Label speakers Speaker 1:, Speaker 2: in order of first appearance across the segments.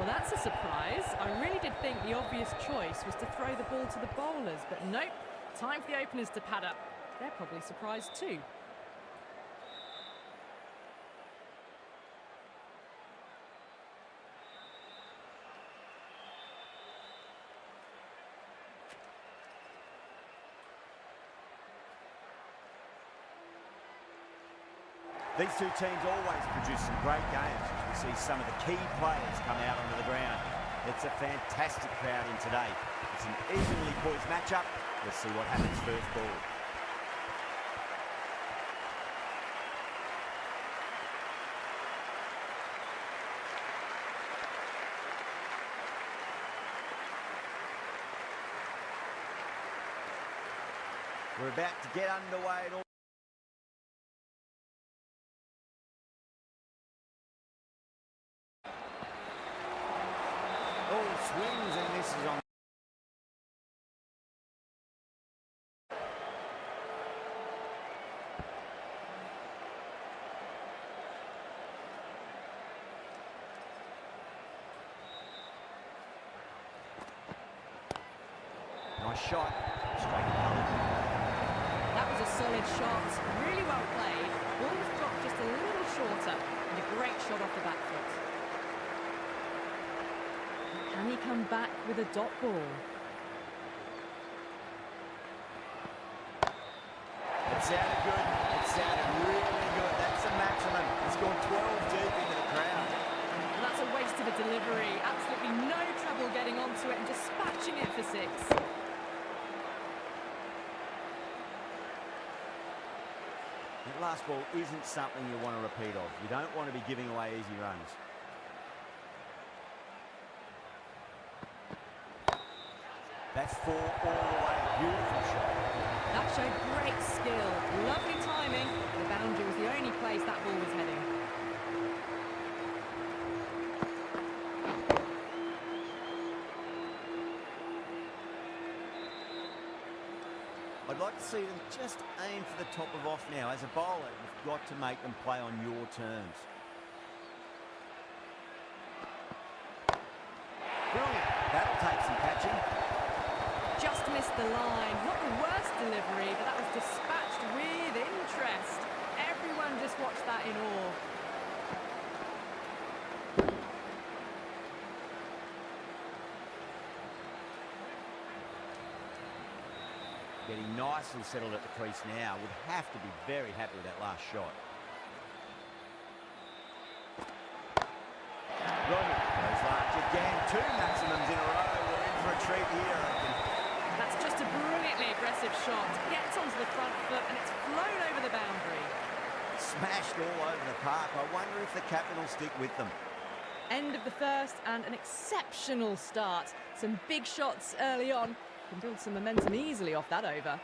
Speaker 1: Well, that's a surprise. I really did think the obvious choice was to throw the ball to the bowlers, but nope. Time for the openers to pad up. They're probably surprised too.
Speaker 2: These two teams always produce some great games as we see some of the key players come out onto the ground. It's a fantastic crowd in today. It's an evenly poised matchup. Let's see what happens first ball. We're about to get underway at all. Swings and misses on. Nice shot. Straight up.
Speaker 1: That was a solid shot. Really well played. Ball was dropped just a little shorter. And a great shot off the back foot. Can he come back with a dot ball?
Speaker 2: It sounded good. It sounded really good. That's the maximum. It's gone 12 deep into the crowd.
Speaker 1: Well, that's a waste of a delivery. Absolutely no trouble getting onto it and dispatching it for 6.
Speaker 2: That last ball isn't something you want to repeat of. You don't want to be giving away easy runs. That's 4 all the way. Beautiful shot.
Speaker 1: That showed great skill. Lovely timing. The boundary was the only place that ball was heading.
Speaker 2: I'd like to see them just aim for the top of off now. As a bowler, you've got to make them play on your terms. Brilliant. That'll take some catching.
Speaker 1: Just missed the line. Not the worst delivery, but that was dispatched with interest. Everyone just watched that in awe.
Speaker 2: Getting nicely settled at the crease now. Would have to be very happy with that last shot. Rohit goes large again. 2 maximums in a row. We're in for a treat here, I reckon.
Speaker 1: That's just a brilliantly aggressive shot. Gets onto the front foot and it's flown over the boundary.
Speaker 2: Smashed all over the park. I wonder if the captain will stick with them.
Speaker 1: End of the first and an exceptional start. Some big shots early on. Can build some momentum easily off that over.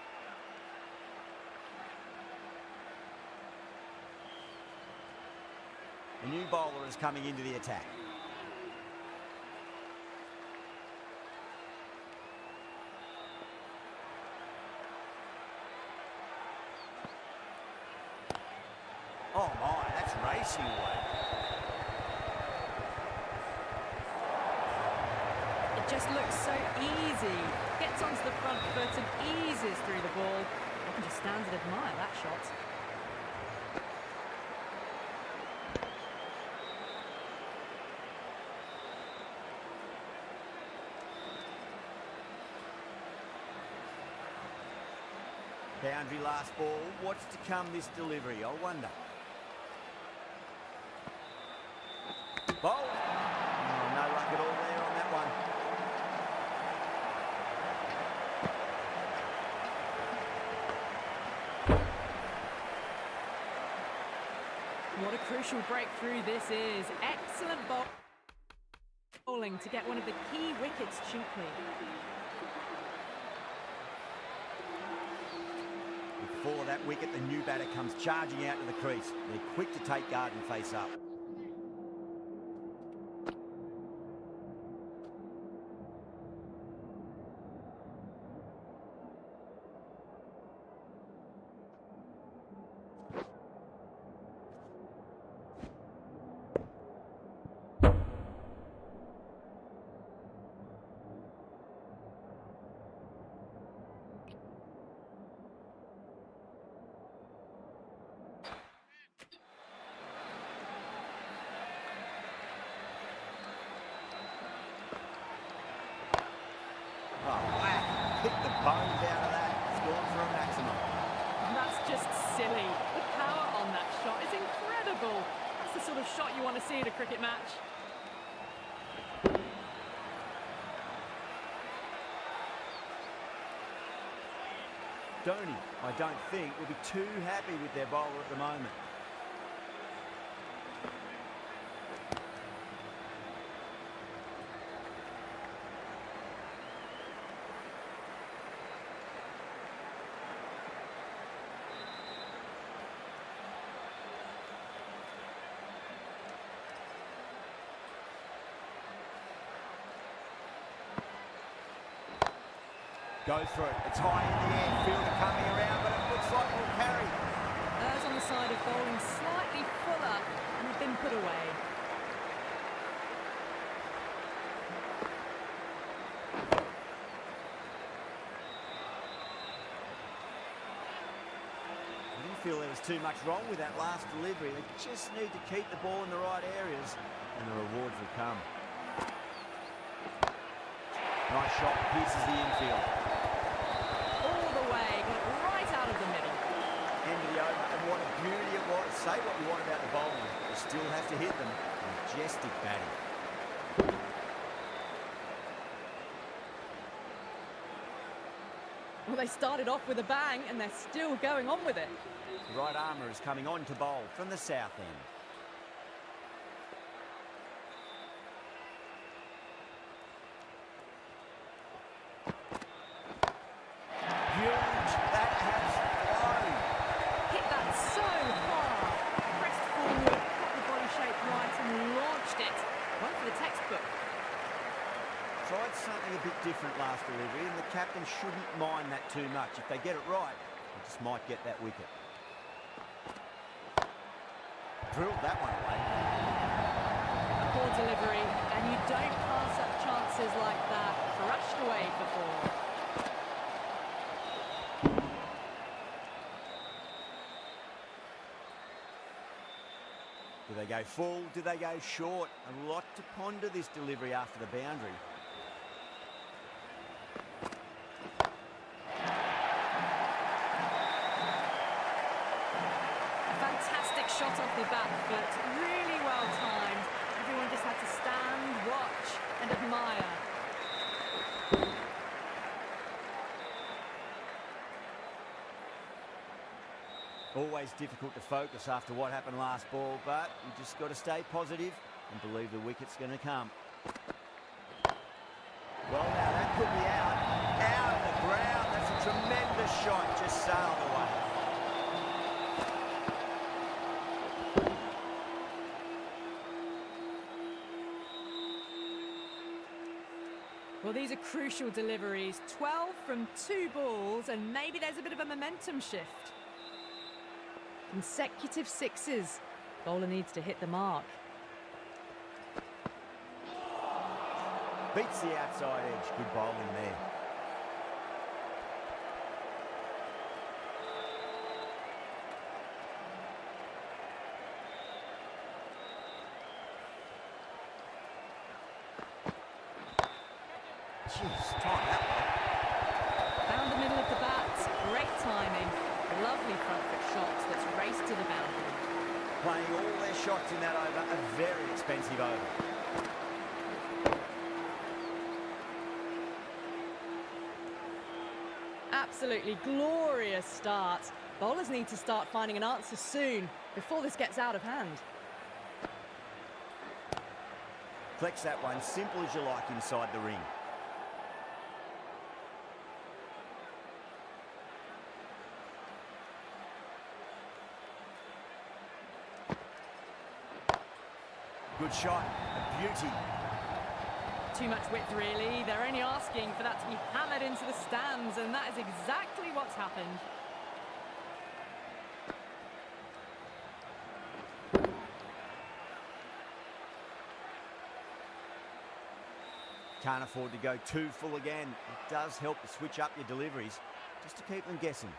Speaker 2: A new bowler is coming into the attack. Oh my, that's racing away.
Speaker 1: It just looks so easy. Gets onto the front foot and eases through the ball. I can just stand and admire that shot.
Speaker 2: Boundary last ball. What's to come this delivery, I wonder. Bowled. Oh, no luck at all there on that one.
Speaker 1: What a crucial breakthrough this is. Excellent bowling to get one of the key wickets cheaply.
Speaker 2: Before that wicket, the new batter comes charging out to the crease. They're quick to take guard and face up. Bones out of that. It's gone for a maximum.
Speaker 1: And that's just silly. The power on that shot is incredible. That's the sort of shot you want to see in a cricket match.
Speaker 2: Dhoni, I don't think, will be too happy with their bowler at the moment. Goes for it. It's high in the air. Fielder coming around, but it looks like we'll carry.
Speaker 1: Those on the side of bowling slightly fuller and have been put away.
Speaker 2: I didn't feel there was too much wrong with that last delivery. They just need to keep the ball in the right areas and the rewards will come. Nice shot, pierces the infield.
Speaker 1: All the way, got it right out of the middle.
Speaker 2: End of the over, and what a beauty it was. Say what you want about the bowling, you still have to hit them. Majestic batting.
Speaker 1: Well, they started off with a bang and they're still going on with it.
Speaker 2: The right armour is coming on to bowl from the south end. Huge, that has flown.
Speaker 1: Hit that so hard. Pressed forward, got the body shape right and launched it. One for the textbook.
Speaker 2: Tried something a bit different last delivery, and the captain shouldn't mind that too much. If they get it right, they just might get that wicket. Drilled that one away.
Speaker 1: A poor delivery, and you don't pass up chances like that. Crushed away for four.
Speaker 2: Do they go full? Do they go short? A lot to ponder this delivery after the boundary.
Speaker 1: Fantastic shot off the back foot, really well timed. Everyone just had to stand, watch and admire.
Speaker 2: Always difficult to focus after what happened last ball, but you just got to stay positive and believe the wicket's going to come. Well, now that could be out. Out of the ground. That's a tremendous shot. Just sailed away.
Speaker 1: Well, these are crucial deliveries. 12 from 2 balls, and maybe there's a bit of a momentum shift. Consecutive sixes. Bowler needs to hit the mark.
Speaker 2: Beats the outside edge. Good bowling there. Jeez, time that one.
Speaker 1: Found the middle of the bat. Great timing. Lovely front foot shots that's raced to the boundary.
Speaker 2: Playing all their shots in that over. A very expensive over.
Speaker 1: Absolutely glorious start. Bowlers need to start finding an answer soon before this gets out of hand.
Speaker 2: Flex that one, simple as you like inside the ring. Good shot, a beauty.
Speaker 1: Too much width, really. They're only asking for that to be hammered into the stands, and that is exactly what's happened.
Speaker 2: Can't afford to go too full again. It does help to switch up your deliveries, just to keep them guessing.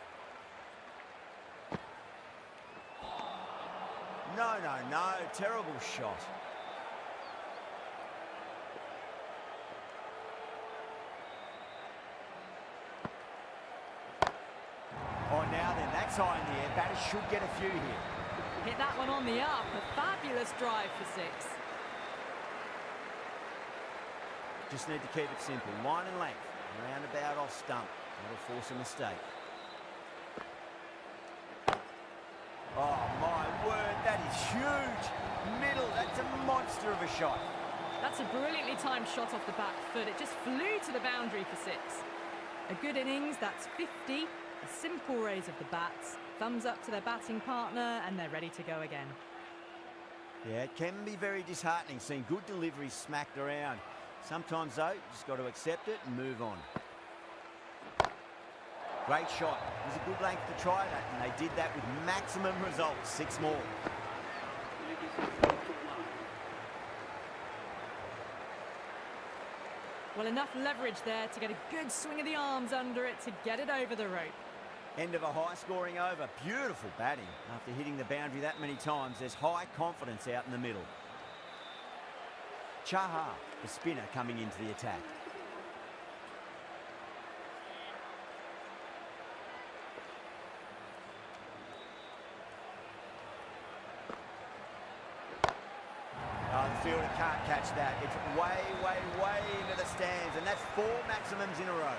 Speaker 2: No, no, no, terrible shot. That's high in the air. Batters should get a few here.
Speaker 1: Hit that one on the up. A fabulous drive for 6.
Speaker 2: Just need to keep it simple. Line and length. Roundabout off stump. That'll force a mistake. Oh, my word. That is huge. Middle. That's a monster of a shot.
Speaker 1: That's a brilliantly timed shot off the back foot. It just flew to the boundary for 6. A good innings. That's 50. A simple raise of the bats. Thumbs up to their batting partner, and they're ready to go again.
Speaker 2: Yeah, it can be very disheartening seeing good deliveries smacked around. Sometimes, though, you just got to accept it and move on. Great shot. It was a good length to try that, and they did that with maximum results. 6 more.
Speaker 1: Well, enough leverage there to get a good swing of the arms under it to get it over the rope.
Speaker 2: End of a high-scoring over. Beautiful batting. After hitting the boundary that many times, there's high confidence out in the middle. Chaha, the spinner, coming into the attack. Oh, the fielder can't catch that. It's way, way, way into the stands, and that's 4 maximums in a row.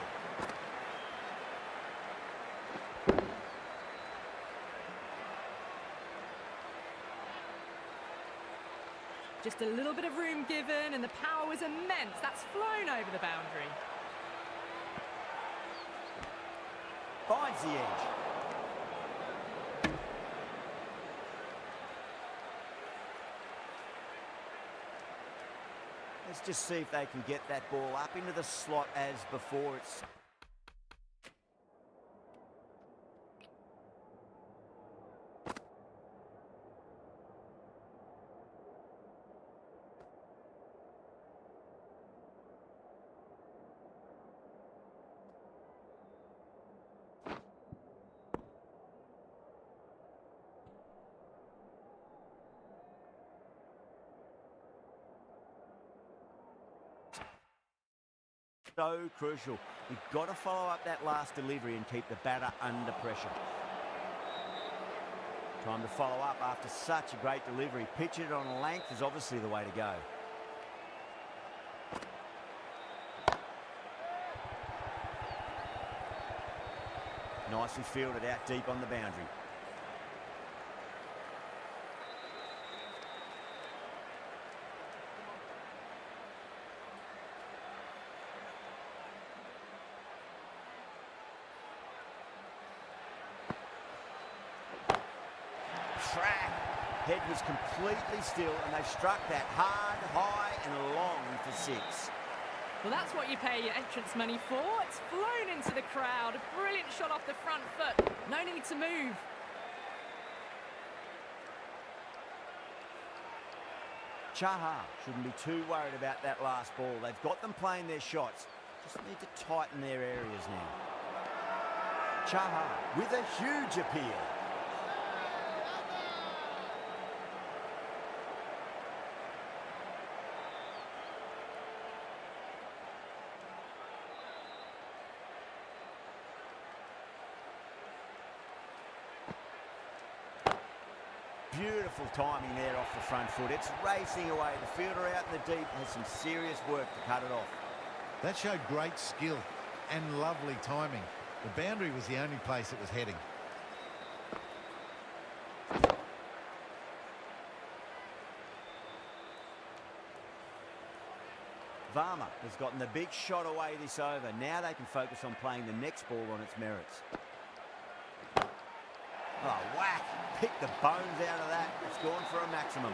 Speaker 1: Just a little bit of room given, and the power was immense. That's flown over the boundary.
Speaker 2: Finds the edge. Let's just see if they can get that ball up into the slot as before. It's so crucial. You've got to follow up that last delivery and keep the batter under pressure. Time to follow up after such a great delivery. Pitch it on length is obviously the way to go. Nicely fielded out deep on the boundary. Track. Head was completely still, and they've struck that hard, high and long for 6.
Speaker 1: Well, that's what you pay your entrance money for. It's flown into the crowd. A brilliant shot off the front foot. No need to move.
Speaker 2: Chaha shouldn't be too worried about that last ball. They've got them playing their shots. Just need to tighten their areas now. Chaha with a huge appeal. Beautiful timing there off the front foot. It's racing away. The fielder out in the deep has some serious work to cut it off.
Speaker 3: That showed great skill and lovely timing. The boundary was the only place it was heading.
Speaker 2: Varma has gotten the big shot away this over. Now they can focus on playing the next ball on its merits. Oh, whack. Pick the bones out of that. It's gone for a maximum.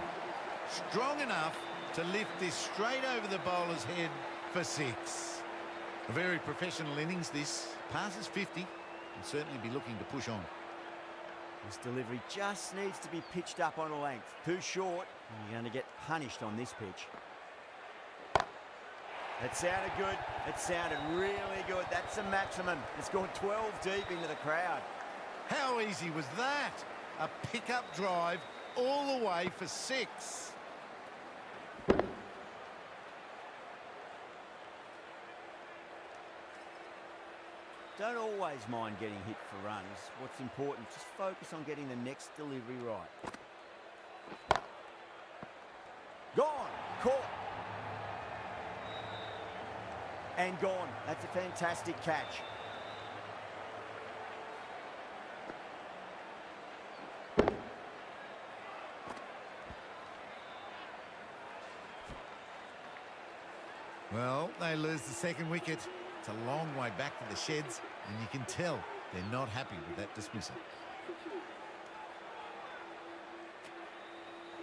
Speaker 3: Strong enough to lift this straight over the bowler's head for 6. A very professional innings this. Passes 50 and certainly be looking to push on.
Speaker 2: This delivery just needs to be pitched up on a length. Too short, and you're going to get punished on this pitch. It sounded good. It sounded really good. That's a maximum. It's gone 12 deep into the crowd.
Speaker 3: How easy was that? A pickup drive all the way for 6.
Speaker 2: Don't always mind getting hit for runs. What's important, just focus on getting the next delivery right. Gone, caught. And gone. That's a fantastic catch.
Speaker 3: Well, they lose the second wicket. It's a long way back to the sheds, and you can tell they're not happy with that dismissal.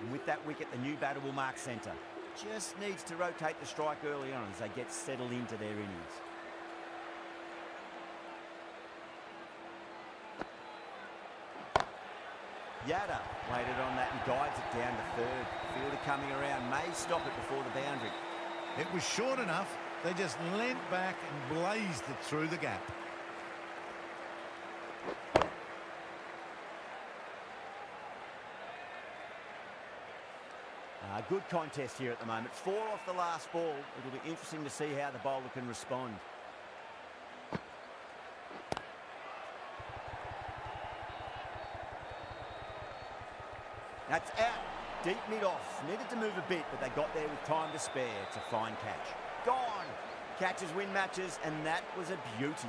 Speaker 2: And with that wicket, the new batter will mark centre. Just needs to rotate the strike early on as they get settled into their innings. Yada waited on that and guides it down to third. Fielder coming around may stop it before the boundary.
Speaker 3: It was short enough. They just leant back and blazed it through the gap.
Speaker 2: Good contest here at the moment. 4 off the last ball. It'll be interesting to see how the bowler can respond. That's out. Deep mid-off. Needed to move a bit, but they got there with time to spare. It's a fine catch. Gone. Catches win matches, and that was a beauty.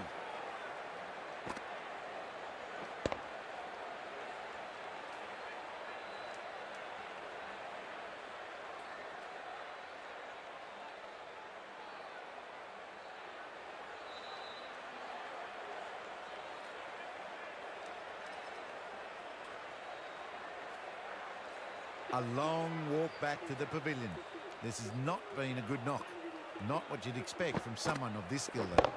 Speaker 3: A long walk back to the pavilion. This has not been a good knock. Not what you'd expect from someone of this skill level.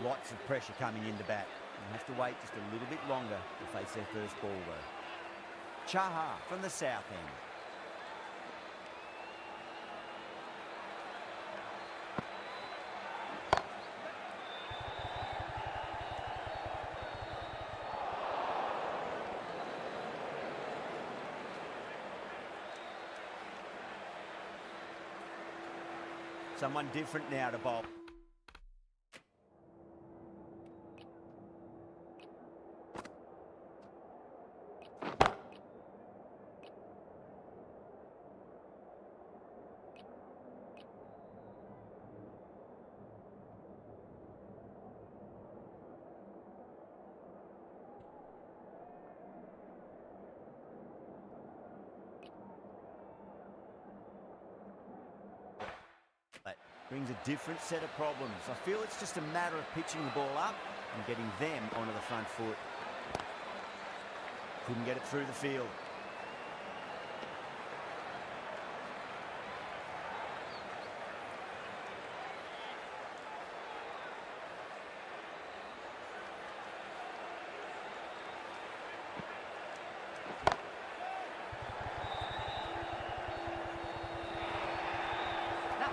Speaker 2: Lots of pressure coming into bat. They'll have to wait just a little bit longer to face their first ball though. Chaha from the south end. Someone different now to bowl. Brings a different set of problems. I feel it's just a matter of pitching the ball up and getting them onto the front foot. Couldn't get it through the field.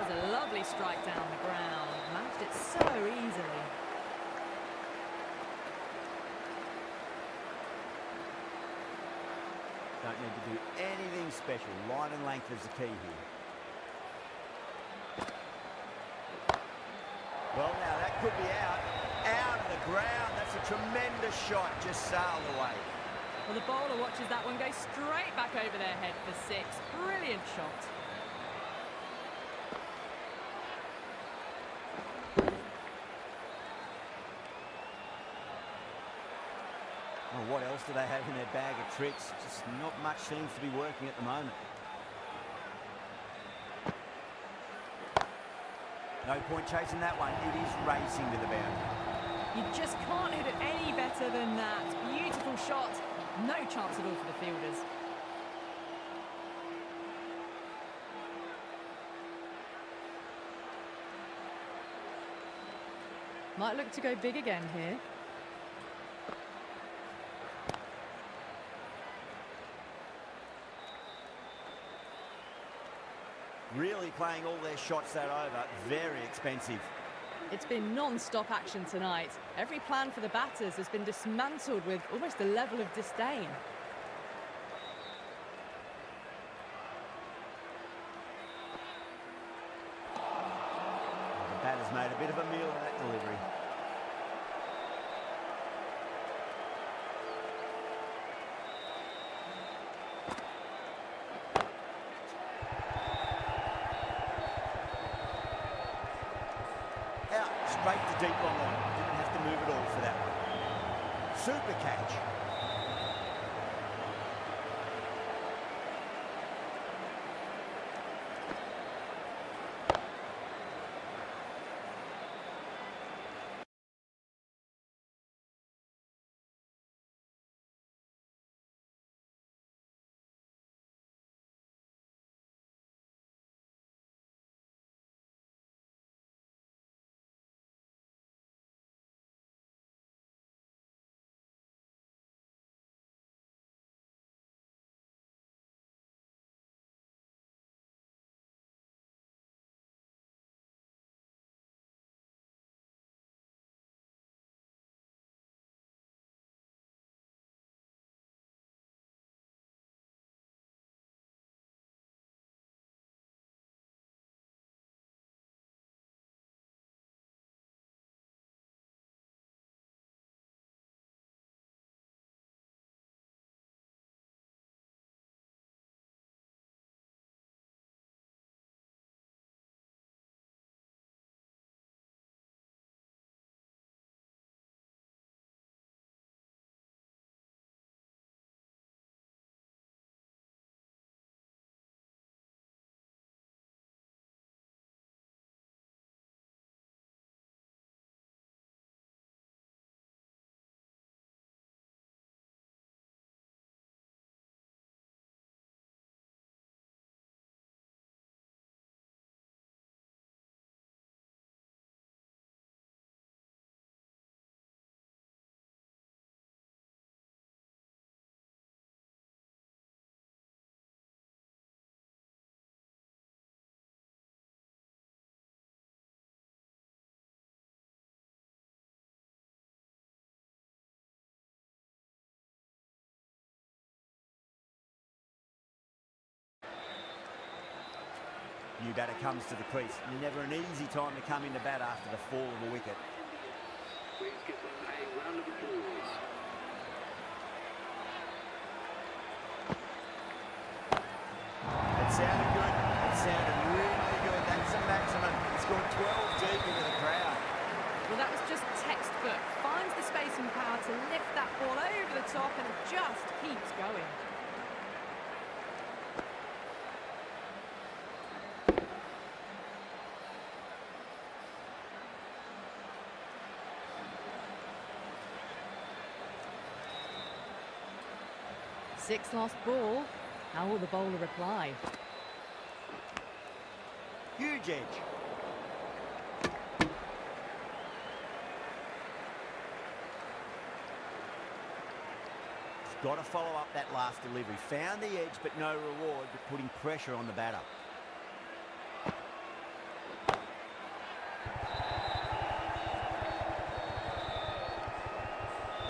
Speaker 1: A lovely strike down the ground. Managed it so easily.
Speaker 2: Don't need to do anything special. Line and length is the key here. Well, now that could be out. Out of the ground. That's a tremendous shot. Just sailed away.
Speaker 1: Well, the bowler watches that one go straight back over their head for 6. Brilliant shot.
Speaker 2: Well, what else do they have in their bag of tricks? Just not much seems to be working at the moment. No point chasing that one. It is racing to the boundary.
Speaker 1: You just can't hit it any better than that. Beautiful shot. No chance at all for the fielders. Might look to go big again here.
Speaker 2: Really playing all their shots that over. Very expensive.
Speaker 1: It's been non-stop action tonight. Every plan for the batters has been dismantled with almost a level of disdain.
Speaker 2: made a bit of a meal of that delivery. Out, straight to deep long on. Didn't have to move at all for that one. Super catch. New batter comes to the crease. Never an easy time to come into bat after the fall of a wicket.
Speaker 4: Please give them a round of applause.
Speaker 2: It sounded good. It sounded really good. That's the maximum. He scored 12 deep into the crowd.
Speaker 1: Well, that was just textbook. Finds the space and power to lift that ball over the top and it just keeps going. Six lost ball. How will the bowler reply?
Speaker 2: Huge edge. He's got to follow up that last delivery. Found the edge, but no reward, but putting pressure on the batter.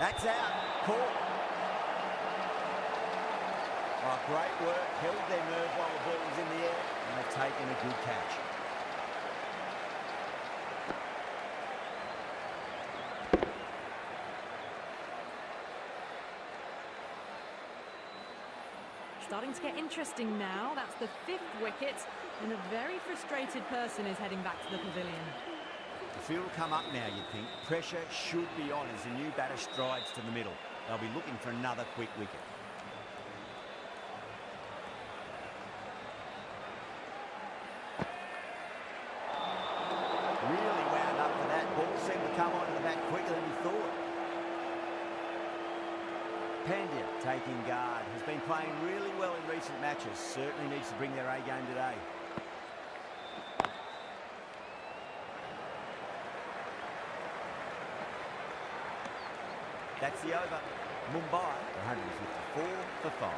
Speaker 2: That's out. Caught. Oh, great work. Held their nerve while the ball was in the air, and they've taken a good catch.
Speaker 1: Starting to get interesting now. That's the 5th wicket, and a very frustrated person is heading back to the pavilion.
Speaker 2: The field will come up now, you'd think. Pressure should be on as the new batter strides to the middle. They'll be looking for another quick wicket. Really wound up for that. Ball seemed to come onto the bat quicker than he thought. Pandya taking guard. Has been playing really well in recent matches. Certainly needs to bring their A game today. That's the over. Mumbai 154 for 5.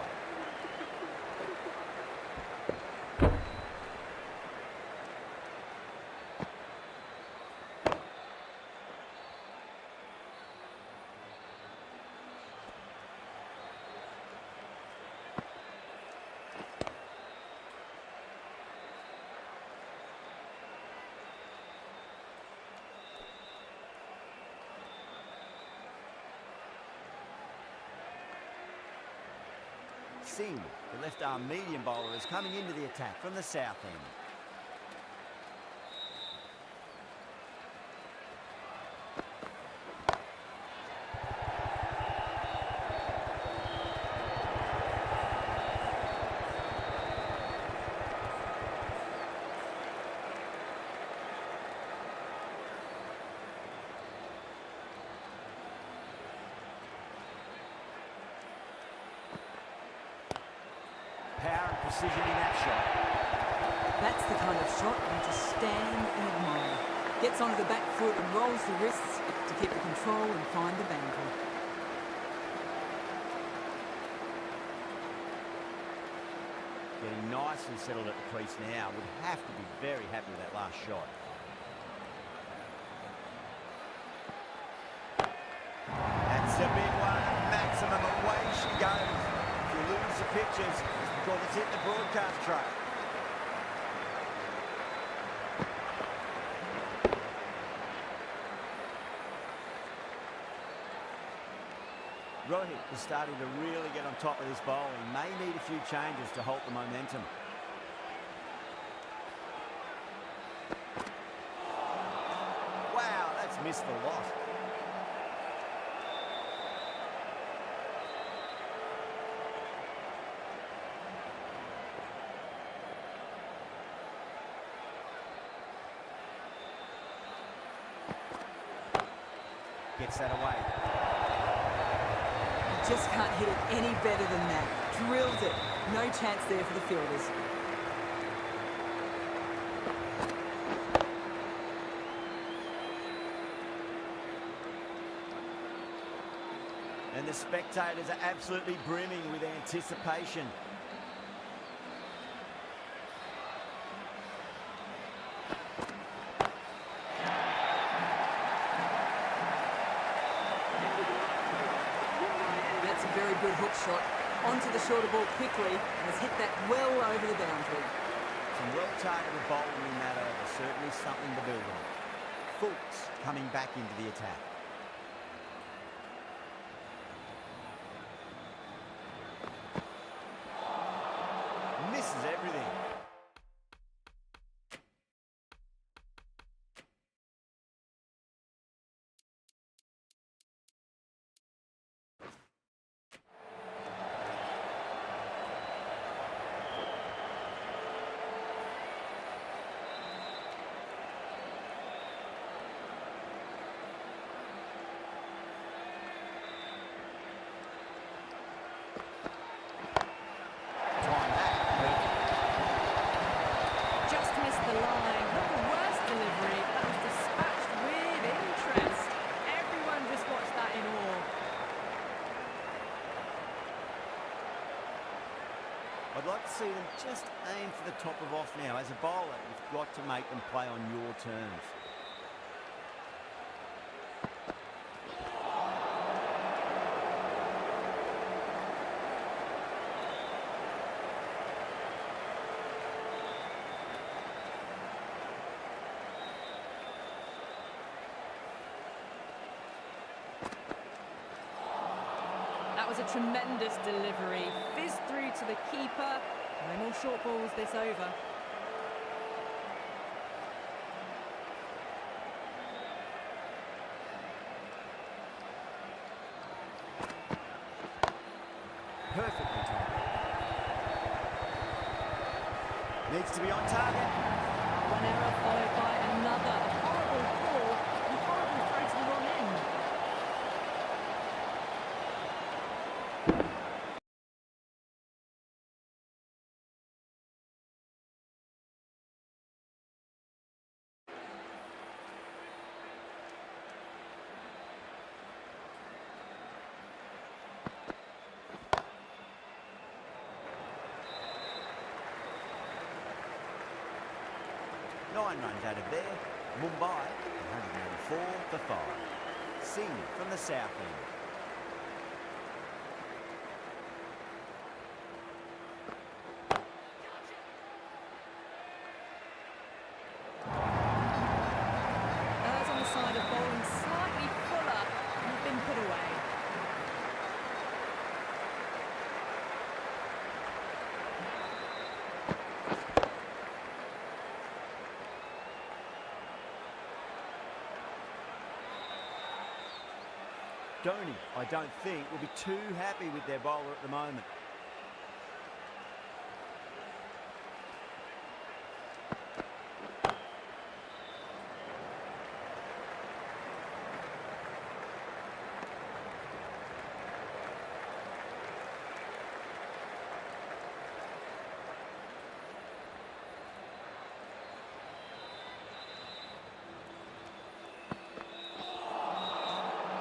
Speaker 2: Singh, the left-arm medium bowler, is coming into the attack from the south end. Power and precision in that shot.
Speaker 5: That's the kind of shot you just stand and admire. Gets onto the back foot and rolls the wrists to keep the control and find the boundary.
Speaker 2: Getting nicely settled at the crease now. Would have to be very happy with that last shot. That's a big one. Maximum, away she goes. If you lose the pictures, it's because it's hit the broadcast truck. Rohit is starting to really get on top of this bowling. May need a few changes to halt the momentum. Wow, that's missed the lot. Gets that away.
Speaker 5: Just can't hit it any better than that. Drilled it. No chance there for the fielders.
Speaker 2: And the spectators are absolutely brimming with anticipation.
Speaker 5: Very good hook shot onto the shorter ball quickly and has hit that well over the boundary.
Speaker 2: Some well-targeted bowling in that over, certainly something to build on. Fultz coming back into the attack. Misses everything. I'd like to see them just aim for the top of off now. As a bowler, you've got to make them play on your terms.
Speaker 1: That was a tremendous delivery. Fizzed through to the keeper. No more short balls this over.
Speaker 2: Perfectly timed. Needs to be on target.
Speaker 1: One error followed by another. A horrible ball and horrible throw to the wrong end.
Speaker 2: Nine runs out of there. Mumbai, 184 for 5. Singh from the south end.
Speaker 1: Errs on the side of bowling slightly fuller and have been put away.
Speaker 2: Dhoni, I don't think, will be too happy with their bowler at the moment.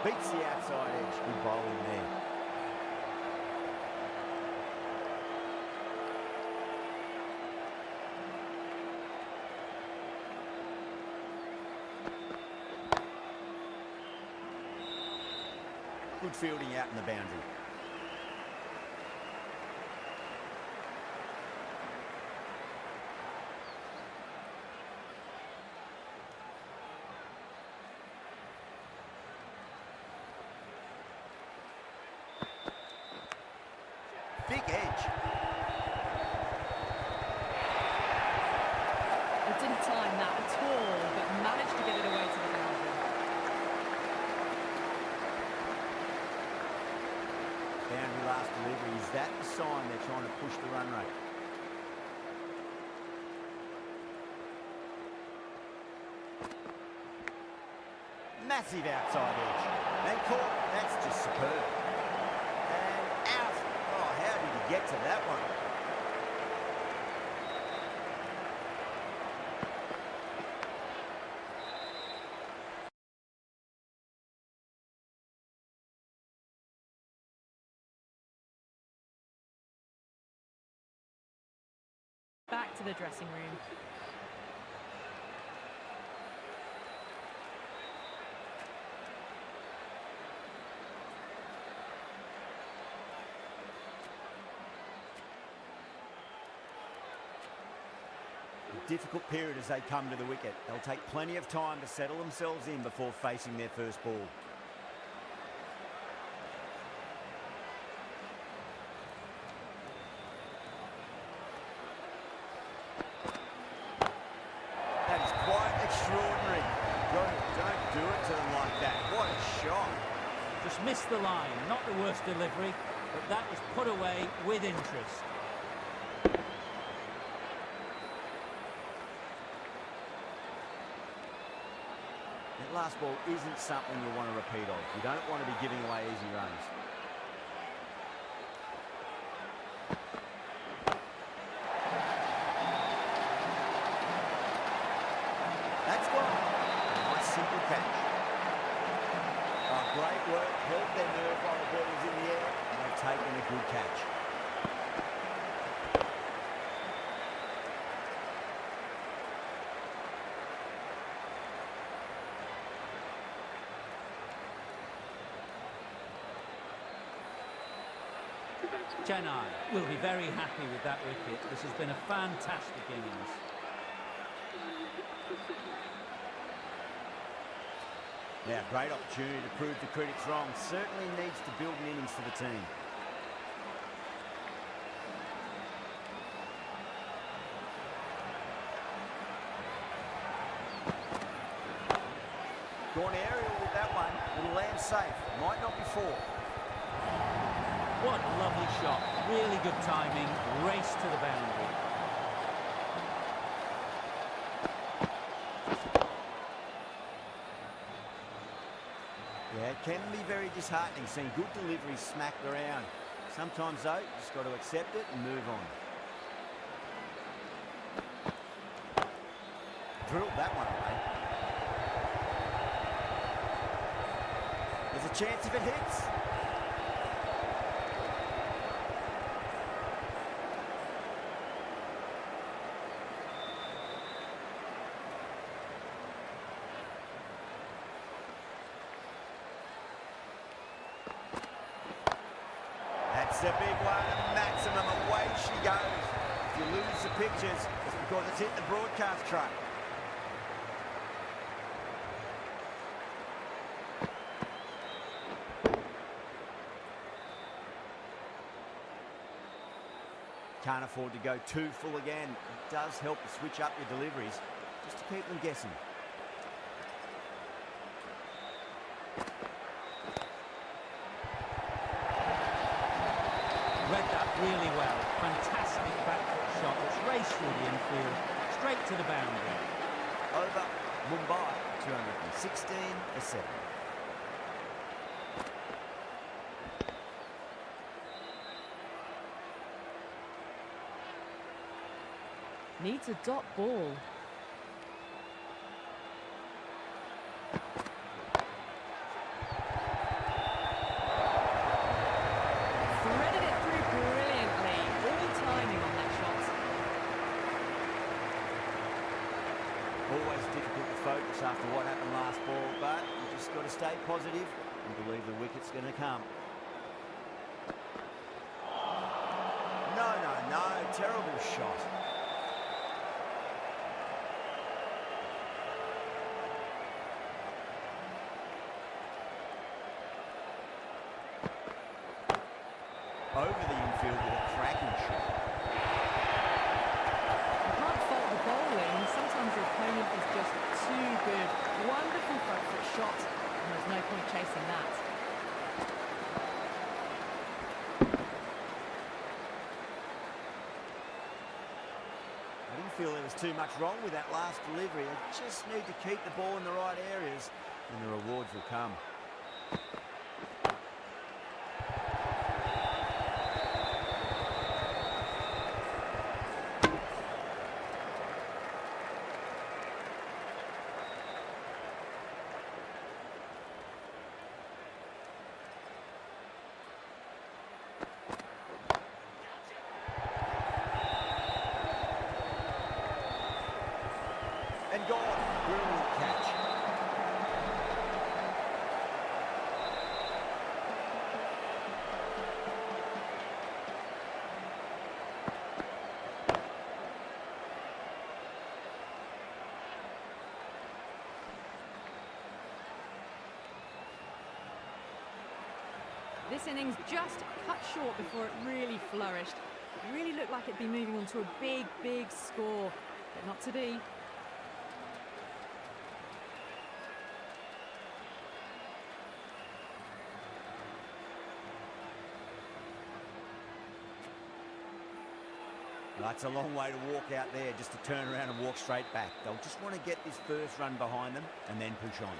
Speaker 2: Beats the outside edge. Good bowling there. Good fielding out in the boundary. Big edge.
Speaker 1: It didn't time that at all, but managed to get it away to the boundary.
Speaker 2: Boundary last delivery. Is that the sign they're trying to push the run rate? Massive outside edge. And caught. That's just superb. And out. Oh, how did he get to that one?
Speaker 1: Back to the dressing room.
Speaker 2: A difficult period as they come to the wicket. They'll take plenty of time to settle themselves in before facing their first ball. That is quite extraordinary. Don't do it to them like that. What a shot.
Speaker 6: Just missed the line. Not the worst delivery, but that was put away with interest.
Speaker 2: That last ball isn't something you want to repeat of. You don't want to be giving away easy runs. That's gone. Nice simple catch. Oh, great work. Held their nerve while the ball was in the air, and they've taken a good catch.
Speaker 6: Chennai will be very happy with that wicket. This has been a fantastic innings.
Speaker 2: Now, great opportunity to prove the critics wrong. Certainly needs to build an innings for the team. Gone aerial with that one. It'll land safe. Might not be four.
Speaker 6: What a lovely shot. Really good timing. Race to the boundary.
Speaker 2: Yeah, it can be very disheartening seeing good deliveries smacked around. Sometimes, though, you just got to accept it and move on. Drilled that one away. There's a chance if it hits. That's a big one, a maximum. Away she goes. If you lose the pictures, it's because it's hit the broadcast truck. Can't afford to go too full again. It does help to switch up your deliveries, just to keep them guessing.
Speaker 6: really well. Fantastic back foot shot that's raced through the infield, straight to the boundary.
Speaker 2: Over Mumbai, 216 for 7.
Speaker 1: Needs a dot ball. Threaded it through brilliantly. All timing on that shot.
Speaker 2: Always difficult to focus after what happened last ball, but you just got to stay positive and believe the wicket's going to come. No, no, no. Terrible shot. Over the infield with a cracking shot.
Speaker 1: You can't fault the bowling. Sometimes your opponent is just too good. Wonderful front foot shot, and there's no point chasing that.
Speaker 2: I didn't feel there was too much wrong with that last delivery. They just need to keep the ball in the right areas, and the rewards will come. And gone. Brilliant catch.
Speaker 1: This innings just cut short before it really flourished. It really looked like it'd be moving on to a big, big score, but not to be.
Speaker 2: That's a long way to walk out there, just to turn around and walk straight back. They'll just want to get this first run behind them and then push on.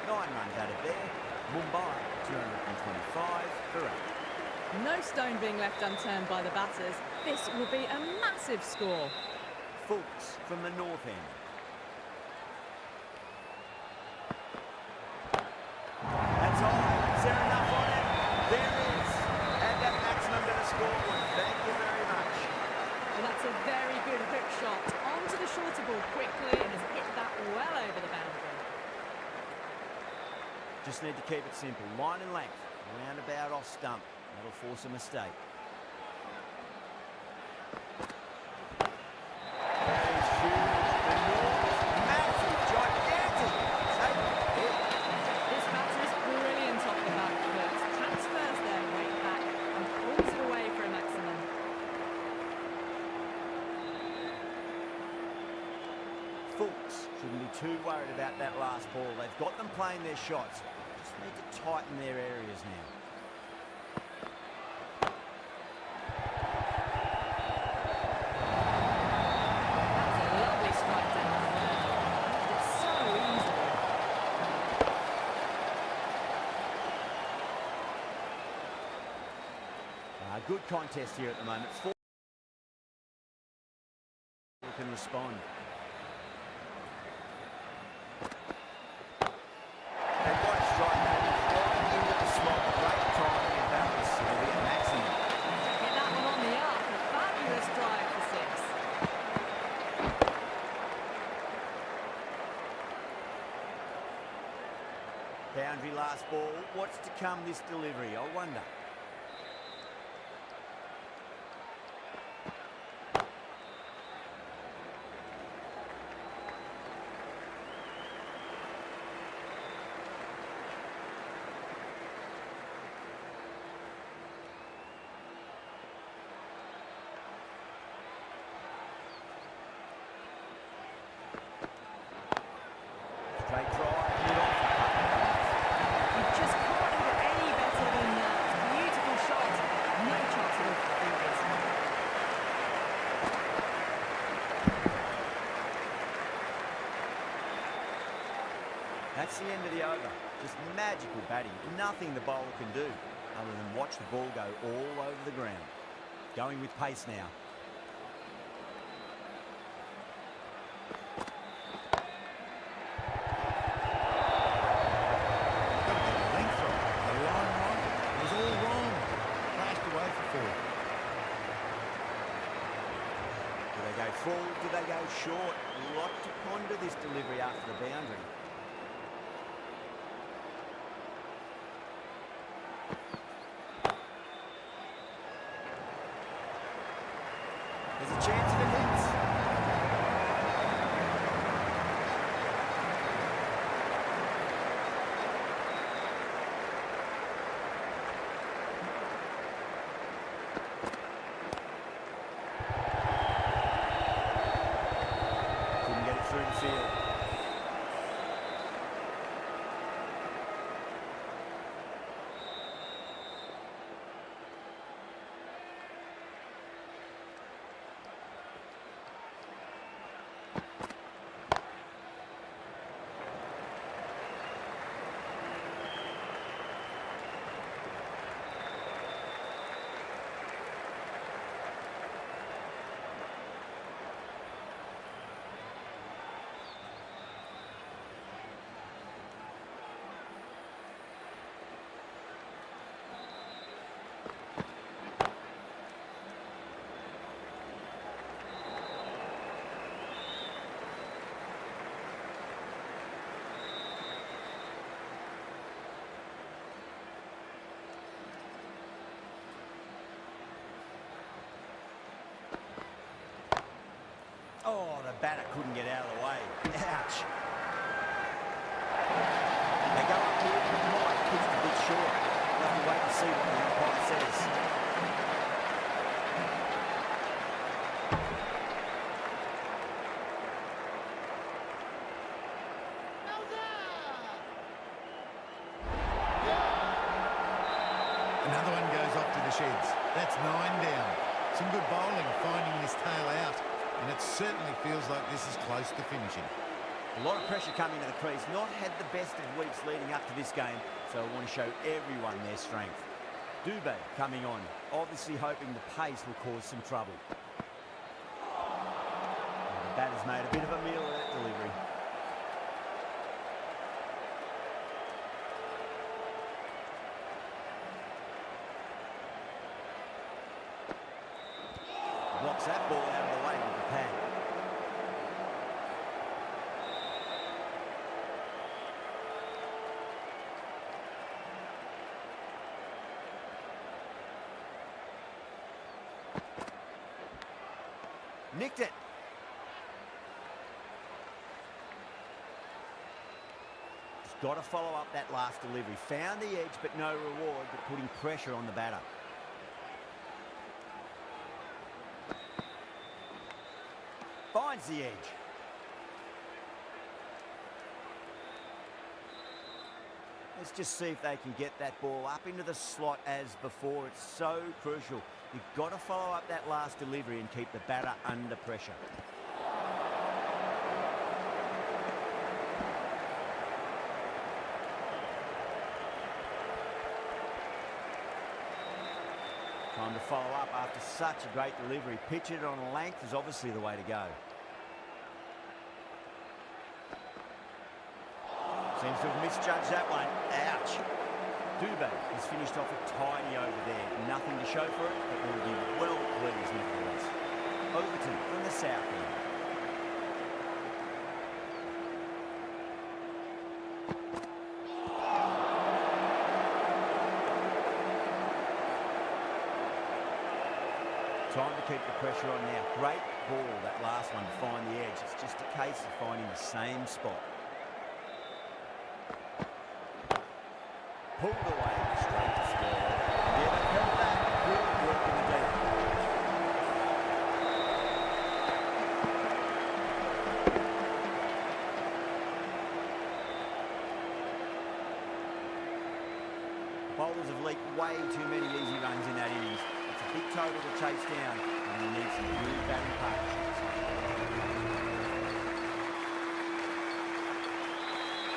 Speaker 2: Nine runs out of there. Mumbai, 225 for 8.
Speaker 1: No stone being left unturned by the batters. This will be a massive score.
Speaker 2: Fultz from the north end. That's high. Is there enough on it? There is. And that maximum to the scoreboard. Thank you very much.
Speaker 1: Well, that's a very good hook shot. Onto the shorter ball quickly and has hit that well over the boundary.
Speaker 2: Just need to keep it simple. Line and length. Roundabout off stump. That'll force a mistake. That is huge. Enormous. Massive. Gigantic. Take it.
Speaker 1: This batter is brilliant off the back foot. Transfers their weight back and pulls it away for a maximum.
Speaker 2: Fultz shouldn't be too worried about that last ball. They've got them playing their shots. Just need to tighten their areas now. Good contest here at the moment. Four can respond. They've got a strike right into the slot. Great timing and balance. It'll be a maximum.
Speaker 1: Get that one on the up. A fabulous drive for 6.
Speaker 2: Boundary last ball. What's to come this delivery? I wonder. Just magical batting. Nothing the bowler can do other than watch the ball go all over the ground. Going with pace now.
Speaker 3: Length from it. The line right. It was all wrong. Flashed away for 4.
Speaker 2: Do they go full? Do they go short? A lot to ponder this delivery after the boundary. There's a chance of it hits. Couldn't get it through the field. Oh, the batter couldn't get out of the way. Ouch. They go up here, but might pitch a bit short. We'll have to wait and see what the umpire says.
Speaker 3: Another one goes off to the sheds. That's 9 down. Some good bowling finding this tail out. And it certainly feels like this is close to finishing.
Speaker 2: A lot of pressure coming to the crease. Not had the best of weeks leading up to this game, so I want to show everyone their strength. Dubé coming on, obviously hoping the pace will cause some trouble. The batter's made a bit of a meal of that delivery. Blocks that ball out of the way with the pad. Nicked it. Just got to follow up that last delivery. Found the edge, but no reward, but putting pressure on the batter. Finds the edge. Let's just see if they can get that ball up into the slot as before. It's so crucial. You've got to follow up that last delivery and keep the batter under pressure. Time to follow up after such a great delivery. Pitch it on length is obviously the way to go. Seems to have misjudged that one. Ouch. Dubé has finished off a tidy over there. Nothing to show for it, but will be well pleased nevertheless. Overton from the south end. Time to keep the pressure on now. Great ball, that last one, to find the edge. It's just a case of finding the same spot. Pulled away straight to score. Yeah, they held that. Good work in the deep. Bowlers have leaked way too many easy runs in that innings. It's a big total to chase down, and they need some good batting partnerships.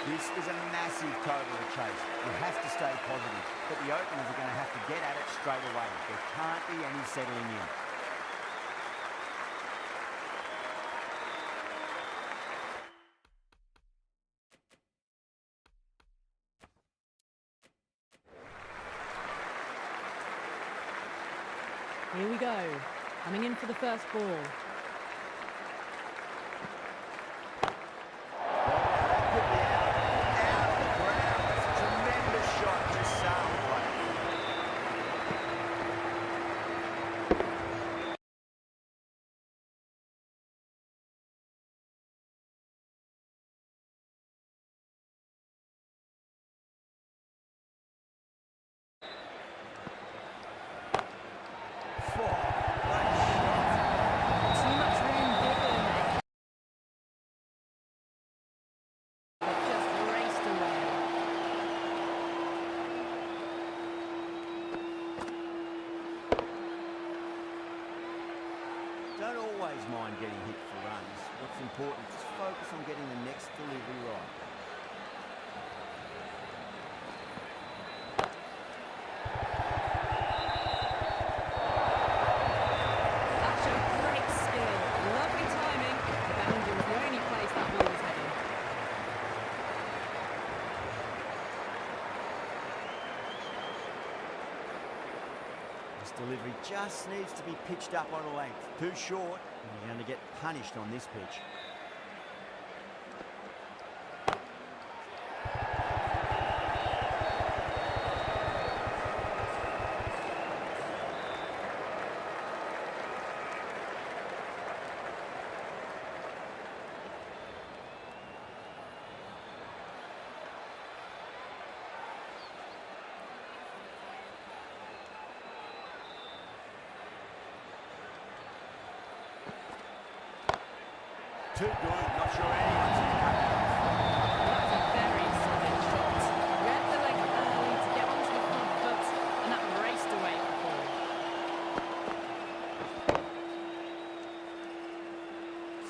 Speaker 2: This is a massive total to chase. You have to stay positive, but the openers are going to have to get at it straight away. There can't be any settling in.
Speaker 1: Here we go. Coming in for the first ball.
Speaker 2: Could be out of the ground. That's a tremendous shot. Just sailed away.
Speaker 1: Too much room given. Just raced away.
Speaker 2: Don't always mind getting hit for runs. What's important is focus on getting the next delivery right.
Speaker 1: That showed great skill. Lovely timing. The boundary was the only place that ball was heading.
Speaker 2: This delivery just needs to be pitched up on a length. Too short, and you're going to get punished on this pitch. Too good. Not sure anyone's going to cut that off.
Speaker 1: That was a very solid shot. Read the leg early to get onto the front foot, and that raced away for four.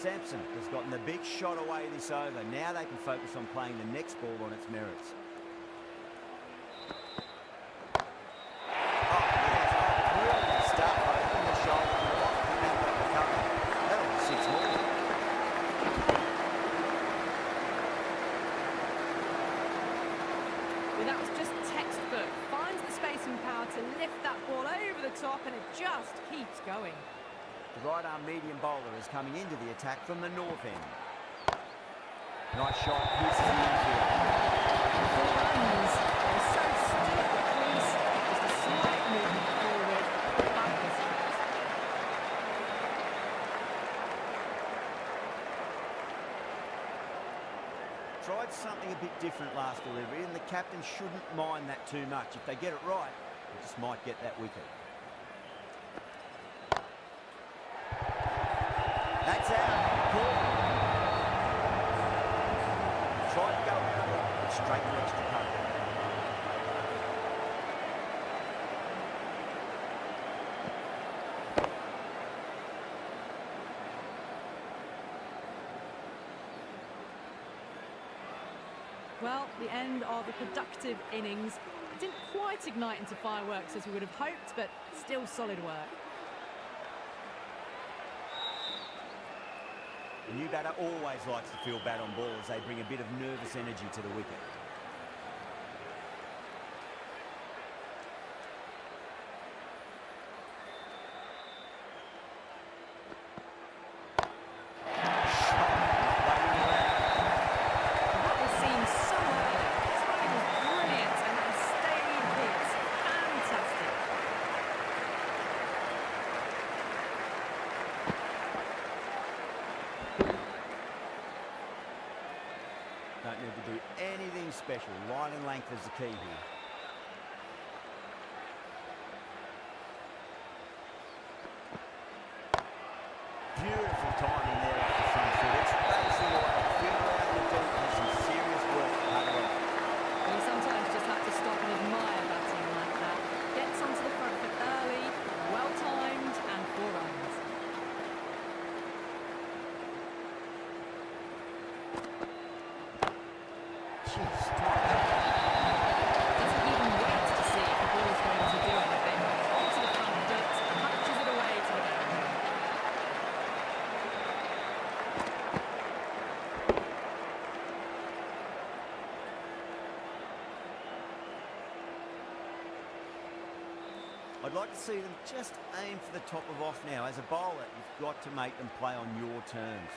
Speaker 2: Sampson has gotten the big shot away this over. Now they can focus on playing the next ball on its merits. Oh, yes. Oh, brilliant stuff. Open the shoulder and off the back of the cover. That'll be 6 more.
Speaker 1: Well, that was just textbook. Finds the space and power to lift that ball over the top, and it just keeps going.
Speaker 2: The right-arm medium bowler is coming into the attack from the north end. Nice shot. Pierces the infield.
Speaker 1: Four runs. They're so still at the crease. Just a slight movement forward. Fabulous shot.
Speaker 2: Tried something a bit different last delivery, and the captain shouldn't mind that too much. If they get it right, they just might get that wicket. That's out. Cool. Tried to go out, but straight to extra cover.
Speaker 1: Well, the end of a productive innings. It didn't quite ignite into fireworks as we would have hoped, but still solid work.
Speaker 2: The new batter always likes to feel bat on ball as they bring a bit of nervous energy to the wicket.
Speaker 1: That was seen so early. Timing was brilliant, and that staying hit. Fantastic.
Speaker 2: Don't need to do anything special. Line and length is the key here. Beautiful timing there off the front foot. It's facing away. Finger out the deep. There's some serious work to cut it off.
Speaker 1: You sometimes just have to stop and admire batting like that. Gets onto the front foot early, well timed, and 4 runs.
Speaker 2: Jeez, time out.
Speaker 1: Doesn't even wait to see if the ball's going to do anything. Onto the front foot, punches it away to the boundary.
Speaker 2: I'd like to see them just aim for the top of off now. As a bowler, you've got to make them play on your terms.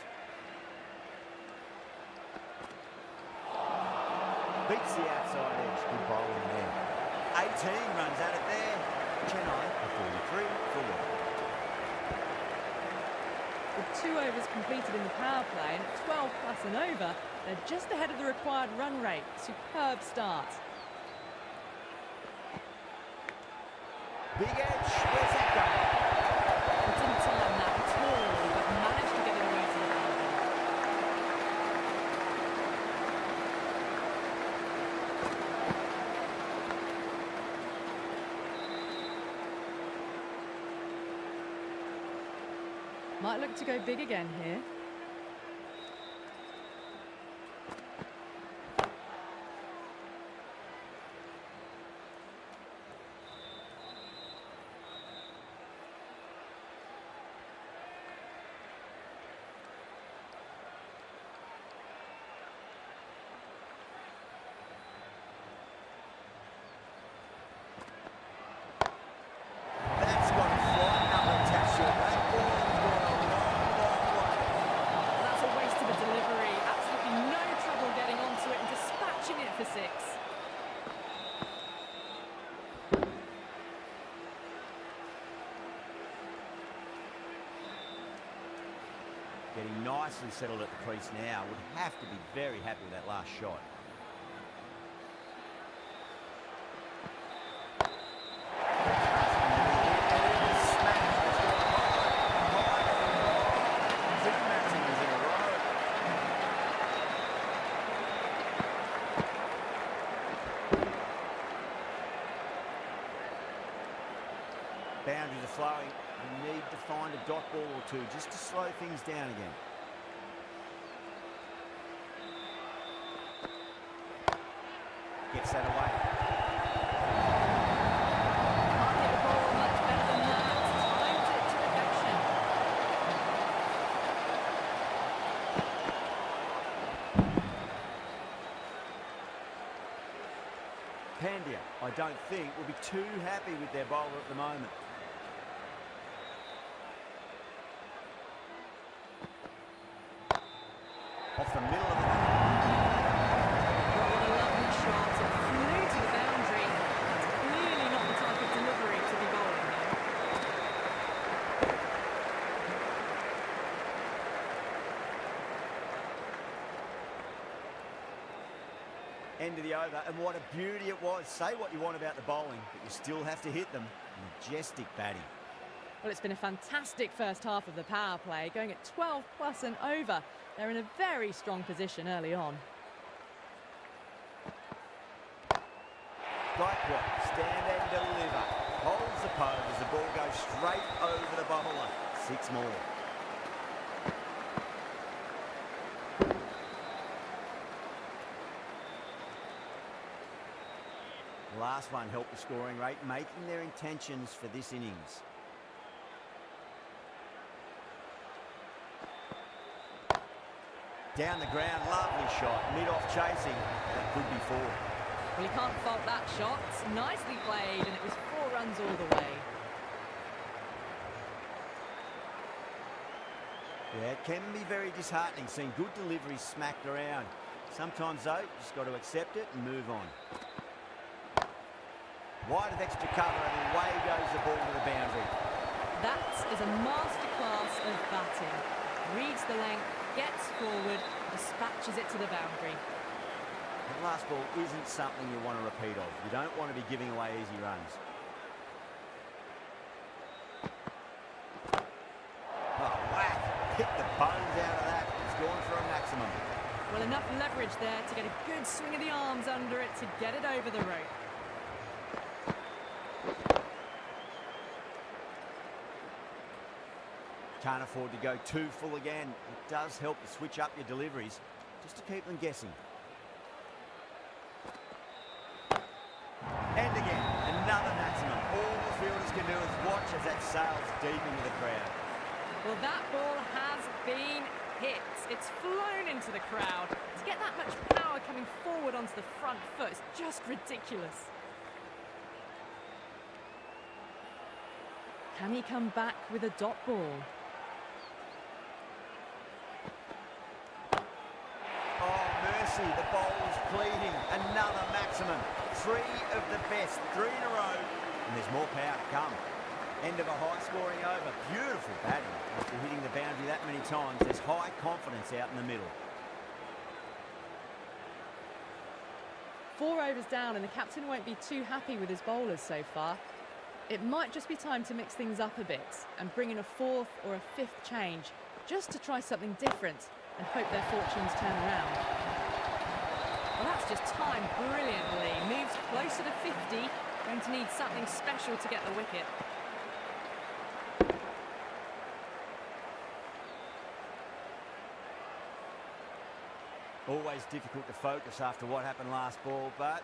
Speaker 2: Beats the outside edge. Good bowling there. 18 runs at it there. Chennai are 43 for 1.
Speaker 1: With 2 overs completed in the power play and at 12 plus and over, they're just ahead of the required run rate. Superb start.
Speaker 2: Big edge. Where's that going?
Speaker 1: He didn't time that at all, but managed to get it away to the boundary. Might look to go big again here.
Speaker 2: That's got a fine number of taps short. That ball has gone a long way.
Speaker 1: Well, that's a waste of a delivery. Absolutely no trouble getting onto it and dispatching it for 6.
Speaker 2: Getting nicely settled at the crease now. Would have to be very happy with that last shot. Boundaries are flowing. You need to find a dot ball or two just to slow things down again. Gets that away.
Speaker 1: Can't hit the ball much better than that. Timed it to perfection.
Speaker 2: Pandya, I don't think, will be too happy with their bowler at the moment. Off the middle of the bat.
Speaker 1: Well, what a lovely shot. It flew to the boundary. That's clearly not the type of delivery to be bowling there.
Speaker 2: End of the over, and what a beauty it was. Say what you want about the bowling, but you still have to hit them. Majestic batting.
Speaker 1: Well, it's been a fantastic first half of the power play, going at 12 plus and over. They're in a very strong position early on.
Speaker 2: Chepauk, stand and deliver. Holds the pose as the ball goes straight over the bowler. 6 more. Last one helped the scoring rate, making their intentions for this innings. Down the ground, lovely shot, mid-off chasing. That could be 4.
Speaker 1: Well, you can't fault that shot. Nicely played, and it was 4 runs all the way.
Speaker 2: Yeah, it can be very disheartening seeing good deliveries smacked around. Sometimes, though, you just got to accept it and move on. Wide of extra cover, and away goes the ball to the boundary.
Speaker 1: That is a masterclass of batting. Reads the length, gets forward, dispatches it to the boundary.
Speaker 2: The last ball isn't something you want to repeat of. You don't want to be giving away easy runs. Oh, whack! Pick the bones out of that. It's gone for a maximum.
Speaker 1: Well, enough leverage there to get a good swing of the arms under it to get it over the rope.
Speaker 2: Can't afford to go too full again. It does help to switch up your deliveries just to keep them guessing. watch as that sails deep into the crowd.
Speaker 1: Well, that ball has been hit. It's flown into the crowd. To get that much power coming forward onto the front foot is just ridiculous. Can he come back with a dot ball?
Speaker 2: Oh, mercy, the bowler's pleading. Another maximum. 3 of the best, 3 in a row. And there's more power to come. End of a high-scoring over. Beautiful batting. After hitting the boundary that many times, there's high confidence out in the middle.
Speaker 1: 4 overs down, and the captain won't be too happy with his bowlers so far. It might just be time to mix things up a bit and bring in a 4th or a 5th change, just to try something different and hope their fortunes turn around. Well, that's just timed brilliantly. Moves closer to 50. Going to need something special to get the wicket.
Speaker 2: Always difficult to focus after what happened last ball, but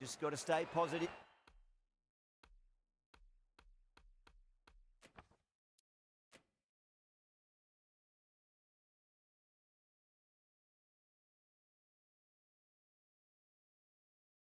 Speaker 2: just got to stay positive.